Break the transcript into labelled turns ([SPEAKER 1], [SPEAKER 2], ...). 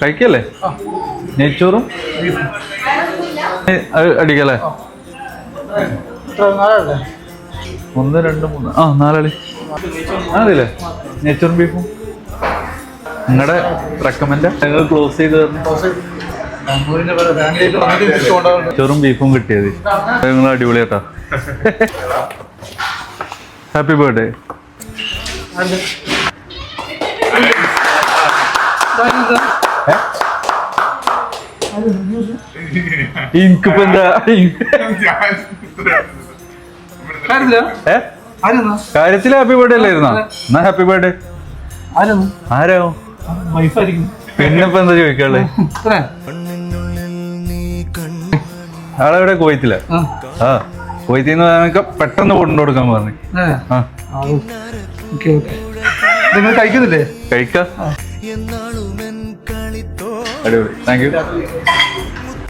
[SPEAKER 1] കഴിക്കല്ലേ? നെയ്ച്ചോറും അടിക്കല്ലേ? 1 2 3 4 അതില്ലേ നെയ്ച്ചോറും ബീഫും. നിങ്ങളുടെ റെക്കമെൻഡ് ഞങ്ങൾ ക്ലോസ് ചെയ്ത് ചോറും ബീഫും കിട്ടിയത് നിങ്ങൾ അടിപൊളിയാട്ടാ. Happy birthday. എനിക്കിപ്പോ എന്താ കാര്യത്തില് ഹാപ്പി ബർത്ത്ഡേ അല്ലായിരുന്നോ? എന്നാ ഹാപ്പി ബർത്ത്ഡേ. ആരാവും? പിന്നിപ്പോ എന്താ ചോദിക്കാളെ? ആളെവിടെ? കുവൈത്തില. കുവൈത്തിന്ന് പെട്ടെന്ന് കൊണ്ടു കൊടുക്കാൻ പറഞ്ഞു.
[SPEAKER 2] കഴിക്കുന്നില്ലേ?
[SPEAKER 1] കഴിക്കാം. അടിപൊളി. Thank you.